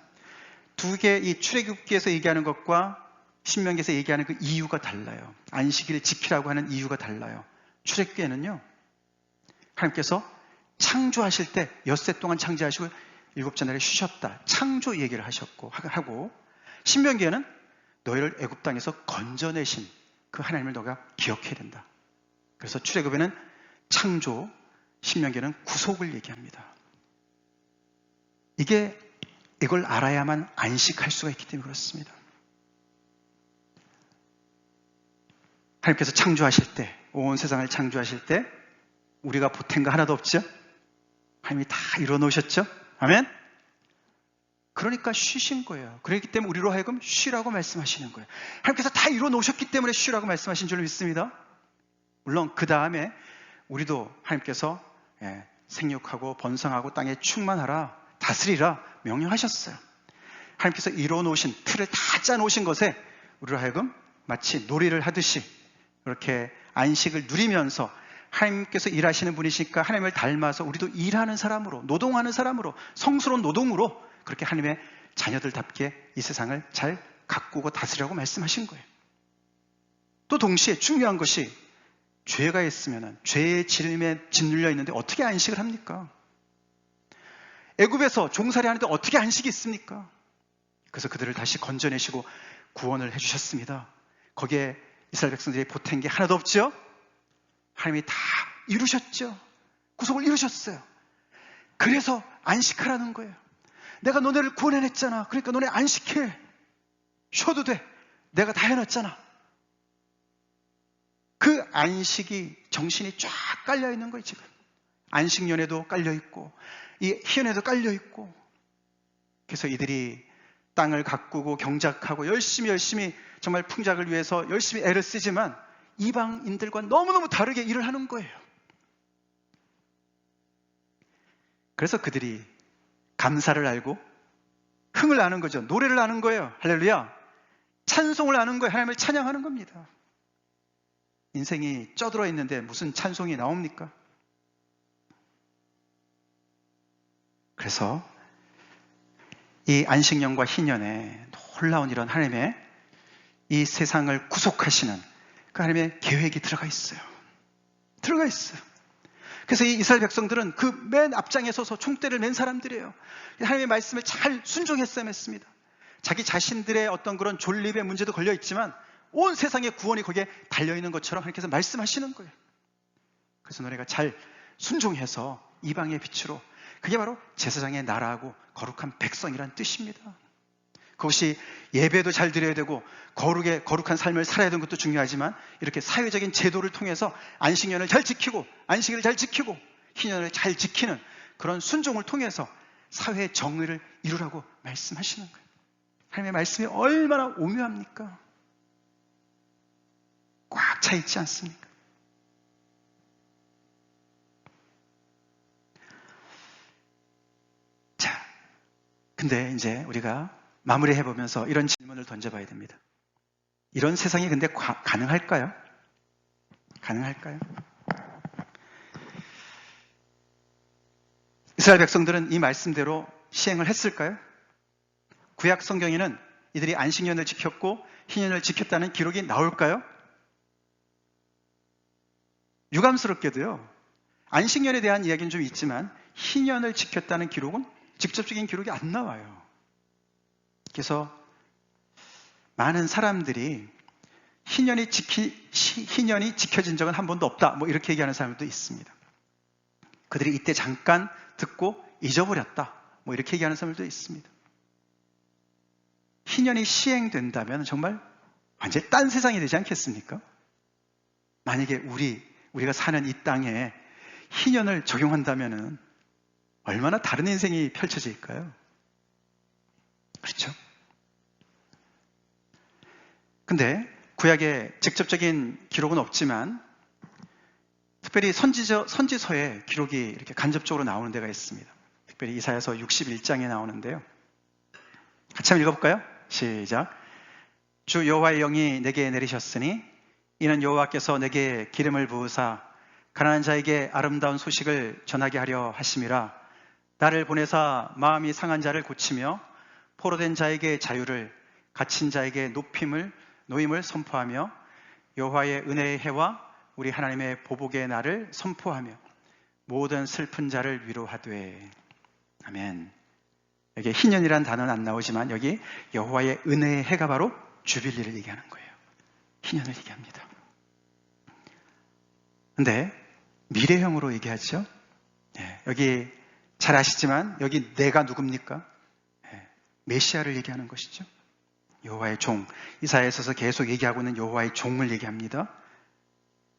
두 개, 이 출애굽기에서 얘기하는 것과 신명기에서 얘기하는 그 이유가 달라요. 안식일을 지키라고 하는 이유가 달라요. 출애굽기에는요, 하나님께서 창조하실 때 엿새 동안 창조하시고 7째 날에 쉬셨다, 창조 얘기를 하고, 신명기에는 너희를 애굽 땅에서 건져내신 그 하나님을 너가 기억해야 된다. 그래서 출애굽에는 창조, 신명기에는 구속을 얘기합니다. 이걸 알아야만 안식할 수가 있기 때문에 그렇습니다. 하나님께서 창조하실 때, 온 세상을 창조하실 때 우리가 보탠 거 하나도 없죠? 하나님이 다 이뤄놓으셨죠? 아멘? 그러니까 쉬신 거예요. 그렇기 때문에 우리로 하여금 쉬라고 말씀하시는 거예요. 하나님께서 다 이뤄놓으셨기 때문에 쉬라고 말씀하신 줄 믿습니다. 물론 그 다음에 우리도 하나님께서 생육하고 번성하고 땅에 충만하라, 다스리라 명령하셨어요. 하나님께서 이뤄놓으신, 틀을 다 짜놓으신 것에 우리로 하여금 마치 놀이를 하듯이 그렇게 안식을 누리면서, 하나님께서 일하시는 분이시니까 하나님을 닮아서 우리도 일하는 사람으로, 노동하는 사람으로, 성스러운 노동으로 그렇게 하나님의 자녀들답게 이 세상을 잘 가꾸고 다스리라고 말씀하신 거예요. 또 동시에 중요한 것이 죄가 있으면 죄의 지름에 짓눌려 있는데 어떻게 안식을 합니까? 애굽에서 종살이 하는데 어떻게 안식이 있습니까? 그래서 그들을 다시 건져내시고 구원을 해주셨습니다. 거기에 이스라엘 백성들이 보탠 게 하나도 없죠? 하나님이 다 이루셨죠? 구속을 이루셨어요. 그래서 안식하라는 거예요. 내가 너네를 구원해냈잖아. 그러니까 너네 안식해. 쉬어도 돼. 내가 다 해놨잖아. 그 안식이 정신이 쫙 깔려있는 거예요, 지금. 안식년에도 깔려있고 이 희연에도 깔려있고. 그래서 이들이 땅을 가꾸고 경작하고 열심히 정말 풍작을 위해서 열심히 애를 쓰지만 이방인들과 너무너무 다르게 일을 하는 거예요. 그래서 그들이 감사를 알고 흥을 아는 거죠. 노래를 아는 거예요. 할렐루야. 찬송을 아는 거예요. 하나님을 찬양하는 겁니다. 인생이 쪄들어 있는데 무슨 찬송이 나옵니까? 그래서 이 안식년과 희년에 놀라운 이런 하나님의 이 세상을 구속하시는 그 하나님의 계획이 들어가 있어요. 들어가 있어요. 그래서 이 이스라엘 백성들은 그 맨 앞장에 서서 총대를 맨 사람들이에요. 하나님의 말씀을 잘 순종했어야 했습니다. 자기 자신들의 어떤 그런 존립의 문제도 걸려 있지만 온 세상의 구원이 거기에 달려있는 것처럼 하나님께서 말씀하시는 거예요. 그래서 너네가 잘 순종해서 이방의 빛으로, 그게 바로 제사장의 나라하고 거룩한 백성이란 뜻입니다. 그것이 예배도 잘 드려야 되고 거룩한 삶을 살아야 되는 것도 중요하지만 이렇게 사회적인 제도를 통해서 안식년을 잘 지키고 안식일을 잘 지키고 희년을 잘 지키는 그런 순종을 통해서 사회의 정의를 이루라고 말씀하시는 거예요. 하나님의 말씀이 얼마나 오묘합니까? 꽉 차 있지 않습니까? 자, 근데 이제 우리가 마무리해보면서 이런 질문을 던져봐야 됩니다. 이런 세상이 근데 가능할까요? 가능할까요? 이스라엘 백성들은 이 말씀대로 시행을 했을까요? 구약 성경에는 이들이 안식년을 지켰고 희년을 지켰다는 기록이 나올까요? 유감스럽게도요, 안식년에 대한 이야기는 좀 있지만 희년을 지켰다는 기록은 직접적인 기록이 안 나와요. 그래서 많은 사람들이 희년이 지켜진 적은 한 번도 없다, 뭐 이렇게 얘기하는 사람들도 있습니다. 그들이 이때 잠깐 듣고 잊어버렸다, 뭐 이렇게 얘기하는 사람들도 있습니다. 희년이 시행된다면 정말 완전히 딴 세상이 되지 않겠습니까? 만약에 우리가 사는 이 땅에 희년을 적용한다면 얼마나 다른 인생이 펼쳐질까요? 그렇죠? 근데 구약에 직접적인 기록은 없지만 특별히 선지서에 기록이 이렇게 간접적으로 나오는 데가 있습니다. 특별히 이사야서 61장에 나오는데요. 같이 한번 읽어볼까요? 시작. 주 여호와의 영이 내게 내리셨으니 이는 여호와께서 내게 기름을 부으사 가난한 자에게 아름다운 소식을 전하게 하려 하심이라. 나를 보내사 마음이 상한 자를 고치며 포로된 자에게 자유를, 갇힌 자에게 노임을 선포하며 여호와의 은혜의 해와 우리 하나님의 보복의 날을 선포하며 모든 슬픈 자를 위로하되. 아멘. 여기 희년이란 단어는 안 나오지만 여기 여호와의 은혜의 해가 바로 주빌리를 얘기하는 거예요. 희년을 얘기합니다. 근데 미래형으로 얘기하죠. 여기 잘 아시지만 여기 내가 누굽니까? 메시아를 얘기하는 것이죠. 여호와의 종, 이사야에서 계속 얘기하고 있는 여호와의 종을 얘기합니다.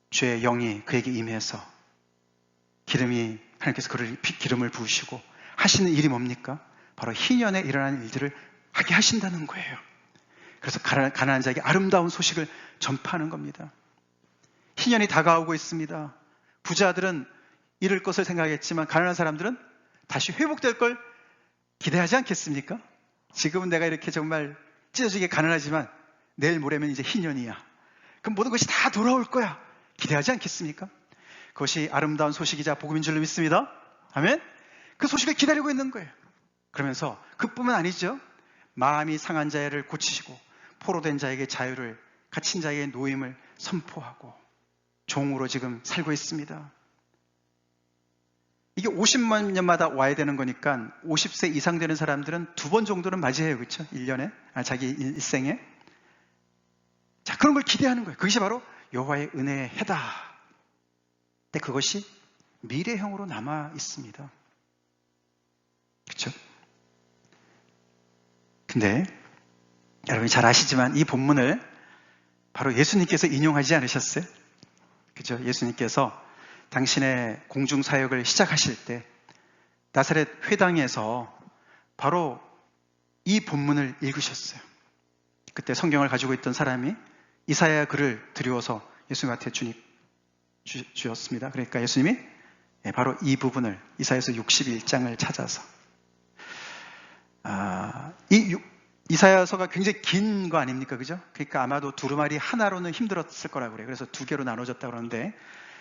주의 영이 그에게 임해서 하나님께서 그를 기름을 부으시고 하시는 일이 뭡니까? 바로 희년에 일어나는 일들을 하게 하신다는 거예요. 그래서 가난한 자에게 아름다운 소식을 전파하는 겁니다. 희년이 다가오고 있습니다. 부자들은 잃을 것을 생각했지만 가난한 사람들은 다시 회복될 걸 기대하지 않겠습니까? 지금은 내가 이렇게 정말 찢어지게 가난하지만 내일 모레면 이제 희년이야. 그럼 모든 것이 다 돌아올 거야. 기대하지 않겠습니까? 그것이 아름다운 소식이자 복음인 줄로 믿습니다. 아멘? 그 소식을 기다리고 있는 거예요. 그러면서 그뿐만 아니죠. 마음이 상한 자를 고치시고 포로된 자에게 자유를, 갇힌 자에게 노임을 선포하고 종으로 지금 살고 있습니다. 이게 50만 년마다 와야 되는 거니까 50세 이상 되는 사람들은 2번 정도는 맞이해요. 그렇죠? 1년에. 자기 일생에. 자, 그런 걸 기대하는 거예요. 그것이 바로 여호와의 은혜의 해다. 근데 그것이 미래형으로 남아 있습니다. 그렇죠? 근데 여러분이 잘 아시지만 이 본문을 바로 예수님께서 인용하지 않으셨어요? 그죠? 예수님께서 당신의 공중사역을 시작하실 때 나사렛 회당에서 바로 이 본문을 읽으셨어요. 그때 성경을 가지고 있던 사람이 이사야 글을 들여서 예수님한테 주었습니다. 그러니까 예수님이 바로 이 부분을 이사야서 61장을 찾아서 이사야서가 굉장히 긴 거 아닙니까? 그죠? 그러니까 아마도 두루마리 하나로는 힘들었을 거라고 그래요. 그래서 2개로 나눠졌다고 그러는데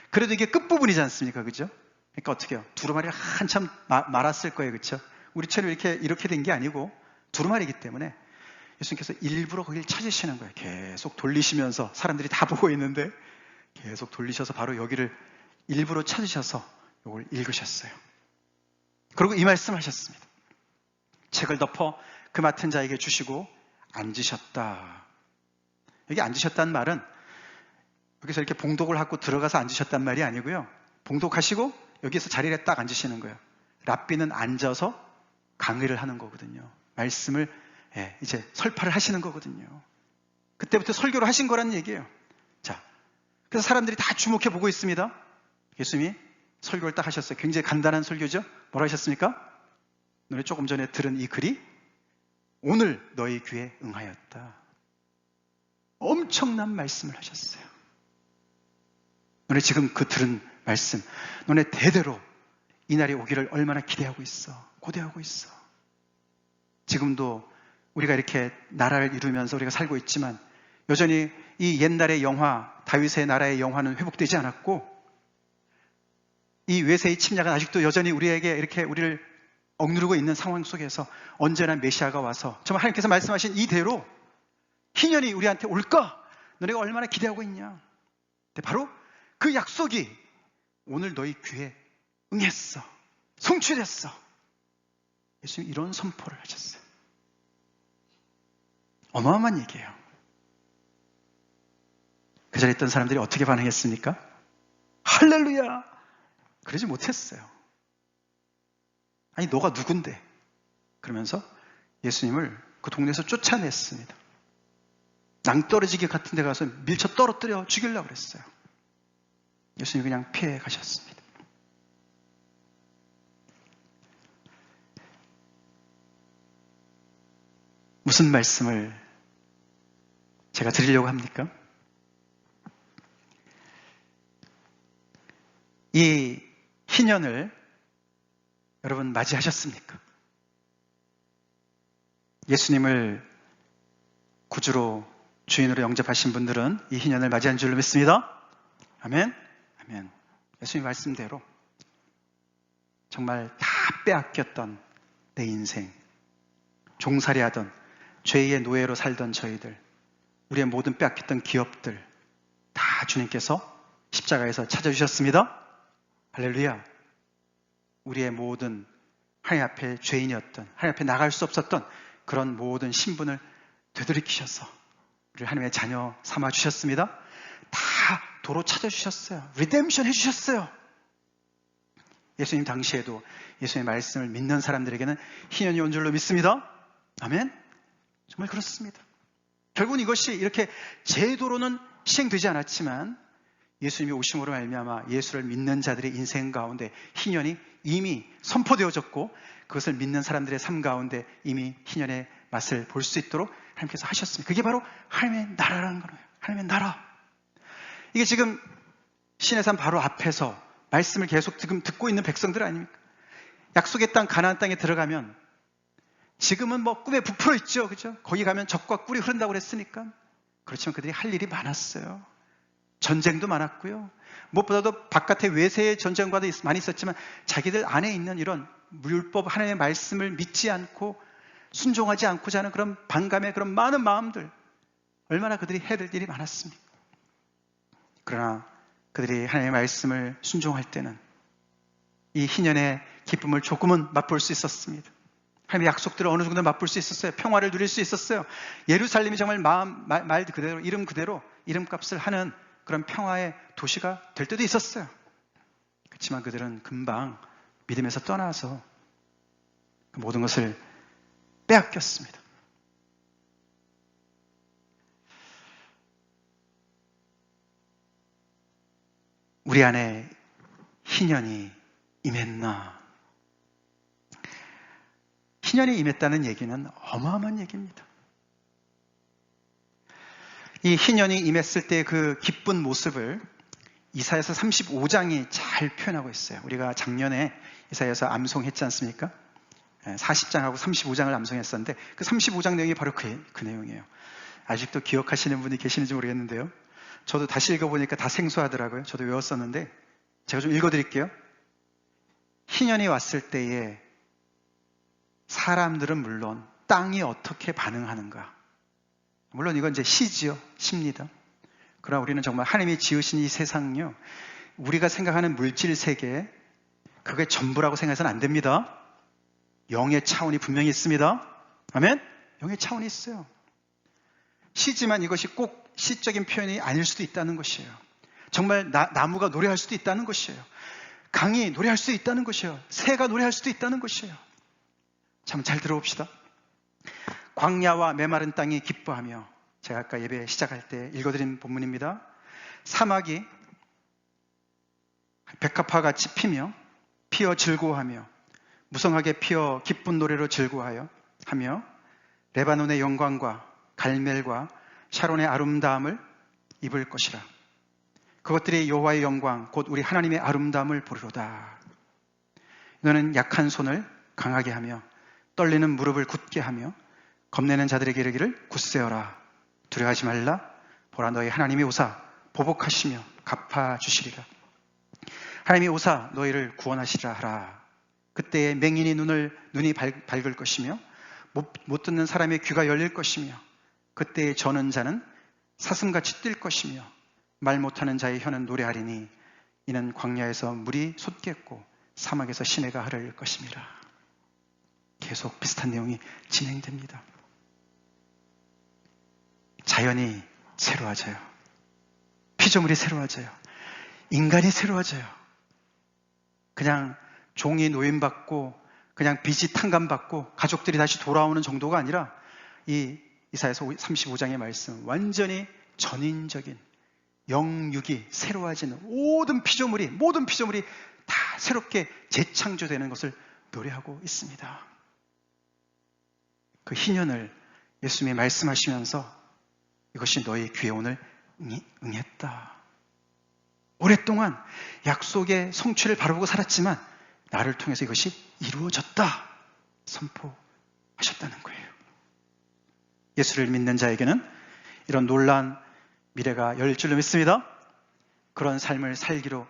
그래도 이게 끝부분이지 않습니까? 그죠? 그러니까 어떻게 해요? 두루마리가 한참 말았을 거예요. 그렇죠? 우리처럼 이렇게 된 게 아니고 두루마리이기 때문에 예수님께서 일부러 거기를 찾으시는 거예요. 계속 돌리시면서 사람들이 다 보고 있는데 계속 돌리셔서 바로 여기를 일부러 찾으셔서 이걸 읽으셨어요. 그리고 이 말씀하셨습니다. 책을 덮어 그 맡은 자에게 주시고 앉으셨다. 여기 앉으셨다는 말은 여기서 이렇게 봉독을 하고 들어가서 앉으셨단 말이 아니고요. 봉독하시고 여기서 자리에 딱 앉으시는 거예요. 랍비는 앉아서 강의를 하는 거거든요. 말씀을 이제 설파를 하시는 거거든요. 그때부터 설교를 하신 거란 얘기예요. 자, 그래서 사람들이 다 주목해 보고 있습니다. 예수님이 설교를 딱 하셨어요. 굉장히 간단한 설교죠. 뭐라 하셨습니까? 너네 조금 전에 들은 이 글이 오늘 너희 귀에 응하였다. 엄청난 말씀을 하셨어요. 너네 지금 그 들은 말씀, 너네 대대로 이 날이 오기를 얼마나 기대하고 있어. 고대하고 있어. 지금도 우리가 이렇게 나라를 이루면서 우리가 살고 있지만 여전히 이 옛날의 영화, 다윗의 나라의 영화는 회복되지 않았고 이 외세의 침략은 아직도 여전히 우리에게 이렇게 우리를 억누르고 있는 상황 속에서 언제나 메시아가 와서 정말 하나님께서 말씀하신 이대로 희년이 우리한테 올까? 너네가 얼마나 기대하고 있냐? 근데 바로 그 약속이 오늘 너희 귀에 응했어. 성취됐어. 예수님 이런 선포를 하셨어요. 어마어마한 얘기예요. 그 자리에 있던 사람들이 어떻게 반응했습니까? 할렐루야! 그러지 못했어요. 아니 너가 누군데? 그러면서 예수님을 그 동네에서 쫓아냈습니다. 낭떠러지기 같은 데 가서 밀쳐 떨어뜨려 죽이려고 그랬어요. 예수님이 그냥 피해 가셨습니다. 무슨 말씀을 제가 드리려고 합니까? 이 희년을 여러분 맞이하셨습니까? 예수님을 구주로 주인으로 영접하신 분들은 이 희년을 맞이한 줄로 믿습니다. 아멘. 아멘. 예수님 말씀대로 정말 다 빼앗겼던 내 인생, 종살이하던 죄의 노예로 살던 저희들, 우리의 모든 빼앗겼던 기업들 다 주님께서 십자가에서 찾아주셨습니다. 할렐루야. 우리의 모든 하나님 앞에 죄인이었던, 하나님 앞에 나갈 수 없었던 그런 모든 신분을 되돌이키셔서 우리를 하나님의 자녀 삼아 주셨습니다. 다 도로 찾아주셨어요. 리뎀션 해주셨어요. 예수님 당시에도 예수님의 말씀을 믿는 사람들에게는 희년이 온 줄로 믿습니다. 아멘. 정말 그렇습니다. 결국은 이것이 이렇게 제도로는 시행되지 않았지만 예수님이 오심으로 말미암아 예수를 믿는 자들의 인생 가운데 희년이 이미 선포되어졌고 그것을 믿는 사람들의 삶 가운데 이미 희년의 맛을 볼 수 있도록 하나님께서 하셨습니다. 그게 바로 하나님의 나라라는 거예요. 하나님의 나라. 이게 지금 신의 산 바로 앞에서 말씀을 계속 지금 듣고 있는 백성들 아닙니까? 약속의 땅 가나안 땅에 들어가면 지금은 뭐 꿈에 부풀어 있죠. 그죠? 거기 가면 젖과 꿀이 흐른다고 그랬으니까. 그렇지만 그들이 할 일이 많았어요. 전쟁도 많았고요. 무엇보다도 바깥에 외세의 전쟁과도 많이 있었지만 자기들 안에 있는 이런 율법 하나님의 말씀을 믿지 않고 순종하지 않고자 하는 그런 반감의 그런 많은 마음들 얼마나 그들이 해야 될 일이 많았습니까? 그러나 그들이 하나님의 말씀을 순종할 때는 이 희년의 기쁨을 조금은 맛볼 수 있었습니다. 하나님의 약속들을 어느 정도 맛볼 수 있었어요. 평화를 누릴 수 있었어요. 예루살렘이 정말 말 그대로, 이름 그대로 이름값을 하는 그런 평화의 도시가 될 때도 있었어요. 그렇지만 그들은 금방 믿음에서 떠나서 그 모든 것을 빼앗겼습니다. 우리 안에 희년이 임했나? 희년이 임했다는 얘기는 어마어마한 얘기입니다. 이 희년이 임했을 때 그 기쁜 모습을 이사야서 35장이 잘 표현하고 있어요. 우리가 작년에 이사야서 암송했지 않습니까? 40장하고 35장을 암송했었는데 그 35장 내용이 바로 그 내용이에요. 아직도 기억하시는 분이 계시는지 모르겠는데요. 저도 다시 읽어보니까 다 생소하더라고요. 저도 외웠었는데 제가 좀 읽어드릴게요. 희년이 왔을 때에 사람들은 물론 땅이 어떻게 반응하는가. 물론 이건 이제 시지요. 시입니다. 그러나 우리는 정말 하나님이 지으신 이 세상요, 우리가 생각하는 물질 세계, 그게 전부라고 생각해서는 안 됩니다. 영의 차원이 분명히 있습니다. 아멘? 영의 차원이 있어요. 시지만 이것이 꼭 시적인 표현이 아닐 수도 있다는 것이에요. 정말 나무가 노래할 수도 있다는 것이에요. 강이 노래할 수도 있다는 것이에요. 새가 노래할 수도 있다는 것이에요. 참 잘 들어봅시다. 광야와 메마른 땅이 기뻐하며, 제가 아까 예배 시작할 때 읽어드린 본문입니다. 사막이 백합화같이 피며 피어 즐거워하며 무성하게 피어 기쁜 노래로 즐거워하여 하며 레바논의 영광과 갈멜과 샤론의 아름다움을 입을 것이라. 그것들이 여호와의 영광 곧 우리 하나님의 아름다움을 보리로다. 너는 약한 손을 강하게 하며 떨리는 무릎을 굳게 하며 겁내는 자들에게 이르기를 굳세어라. 두려워하지 말라. 보라 너희 하나님이 오사 보복하시며 갚아주시리라. 하나님이 오사 너희를 구원하시리라 하라. 그때에 맹인이 눈이 밝을 것이며 못 듣는 사람의 귀가 열릴 것이며 그때에 저는 자는 사슴같이 뛸 것이며 말 못하는 자의 혀는 노래하리니 이는 광야에서 물이 솟겠고 사막에서 시내가 흐를 것입니다. 계속 비슷한 내용이 진행됩니다. 자연이 새로워져요. 피조물이 새로워져요. 인간이 새로워져요. 그냥 종이 노임받고 그냥 빚이 탕감받고 가족들이 다시 돌아오는 정도가 아니라 이 이사야서 35장의 말씀, 완전히 전인적인 영육이 새로워지는 모든 피조물이 다 새롭게 재창조되는 것을 노래하고 있습니다. 그 희년을 예수님이 말씀하시면서 이것이 너희 귀에 오늘 응했다. 오랫동안 약속의 성취를 바라보고 살았지만 나를 통해서 이것이 이루어졌다 선포하셨다는 거예요. 예수를 믿는 자에게는 이런 놀라운 미래가 열릴 줄로 믿습니다. 그런 삶을 살도록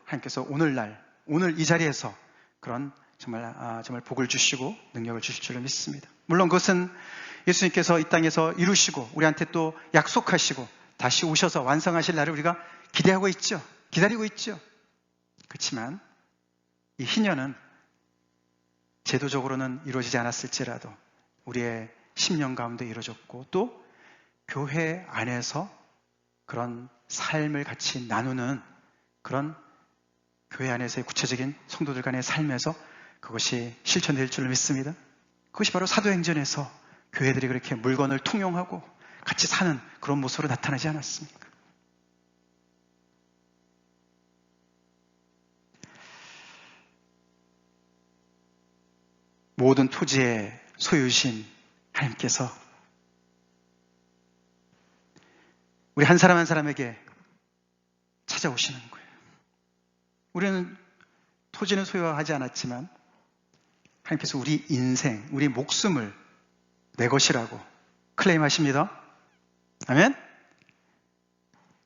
하나님께서 오늘 이 자리에서 그런 정말 복을 주시고 능력을 주실 줄로 믿습니다. 물론 그것은 예수님께서 이 땅에서 이루시고 우리한테 또 약속하시고 다시 오셔서 완성하실 날을 우리가 기대하고 있죠. 기다리고 있죠. 그렇지만 이 희년은 제도적으로는 이루어지지 않았을지라도 우리의 심령 가운데 이루어졌고 또 교회 안에서 그런 삶을 같이 나누는 그런 교회 안에서의 구체적인 성도들 간의 삶에서 그것이 실천될 줄로 믿습니다. 그것이 바로 사도행전에서 교회들이 그렇게 물건을 통용하고 같이 사는 그런 모습으로 나타나지 않았습니까? 모든 토지의 소유신 하나님께서 우리 한 사람 한 사람에게 찾아오시는 거예요. 우리는 토지는 소유하지 않았지만 하나님께서 우리 인생, 우리 목숨을 내 것이라고 클레임하십니다. 아멘?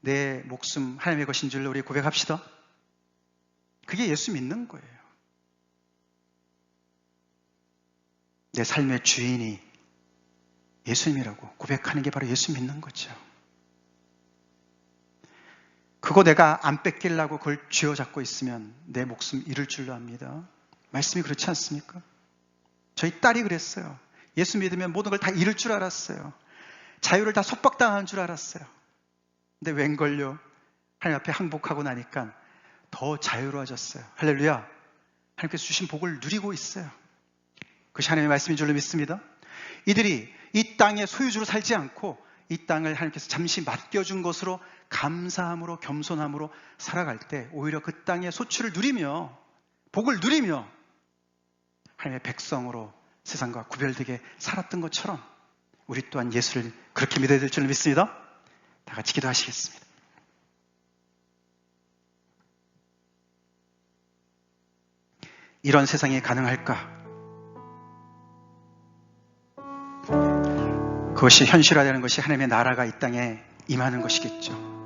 내 목숨 하나님의 것인 줄로 우리 고백합시다. 그게 예수 믿는 거예요. 내 삶의 주인이 예수님이라고 고백하는 게 바로 예수 믿는 거죠. 그거 내가 안 뺏기려고 그걸 쥐어잡고 있으면 내 목숨 잃을 줄로 압니다. 말씀이 그렇지 않습니까? 저희 딸이 그랬어요. 예수 믿으면 모든 걸 다 잃을 줄 알았어요. 자유를 다 속박당하는 줄 알았어요. 근데 웬걸요? 하나님 앞에 항복하고 나니까 더 자유로워졌어요. 할렐루야. 하나님께서 주신 복을 누리고 있어요. 그것이 하나님의 말씀인 줄로 믿습니다. 이들이 이 땅의 소유주로 살지 않고 이 땅을 하나님께서 잠시 맡겨준 것으로 감사함으로 겸손함으로 살아갈 때 오히려 그 땅의 소출을 누리며 복을 누리며 하나님의 백성으로 세상과 구별되게 살았던 것처럼 우리 또한 예수를 그렇게 믿어야 될 줄 믿습니다. 다 같이 기도하시겠습니다. 이런 세상이 가능할까? 그것이 현실화되는 것이 하나님의 나라가 이 땅에 임하는 것이겠죠.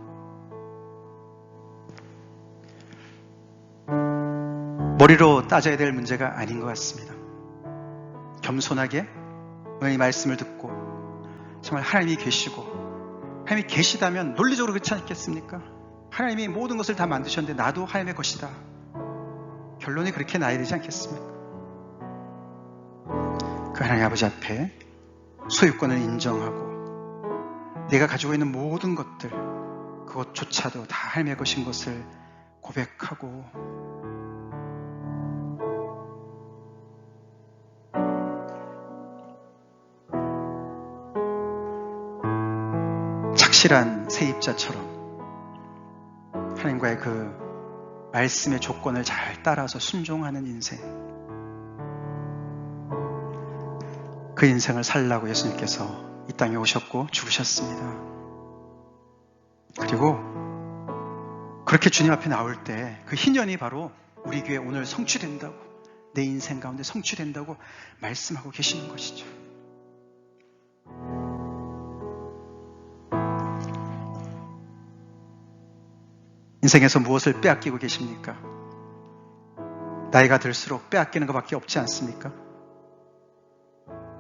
머리로 따져야 될 문제가 아닌 것 같습니다. 겸손하게 오늘 이 말씀을 듣고 정말 하나님이 계시고 하나님이 계시다면 논리적으로 그렇지 않겠습니까? 하나님이 모든 것을 다 만드셨는데 나도 하나님의 것이다. 결론이 그렇게 나야 되지 않겠습니까? 그 하나님 아버지 앞에 소유권을 인정하고 내가 가지고 있는 모든 것들 그것조차도 다 하나님의 것인 것을 고백하고 착실한 세입자처럼 하나님과의 그 말씀의 조건을 잘 따라서 순종하는 인생, 그 인생을 살라고 예수님께서 이 땅에 오셨고 죽으셨습니다. 그리고 그렇게 주님 앞에 나올 때 그 희년이 바로 우리 교회 오늘 성취된다고, 내 인생 가운데 성취된다고 말씀하고 계시는 것이죠. 인생에서 무엇을 빼앗기고 계십니까? 나이가 들수록 빼앗기는 것밖에 없지 않습니까?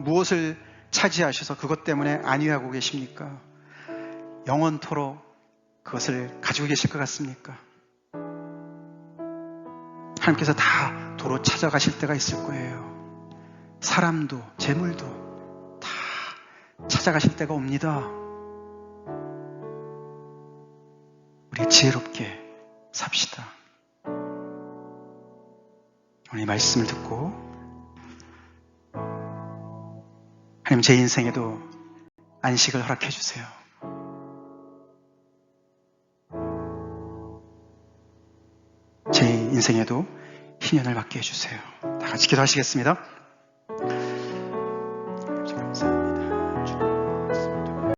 무엇을 차지하셔서 그것 때문에 안위하고 계십니까? 영원토록 그것을 가지고 계실 것 같습니까? 하나님께서 다 도로 찾아가실 때가 있을 거예요. 사람도 재물도 다 찾아가실 때가 옵니다. 우리 지혜롭게 삽시다. 오늘 이 말씀을 듣고 하나님 제 인생에도 안식을 허락해 주세요. 제 인생에도 희년을 받게 해주세요. 다 같이 기도하시겠습니다.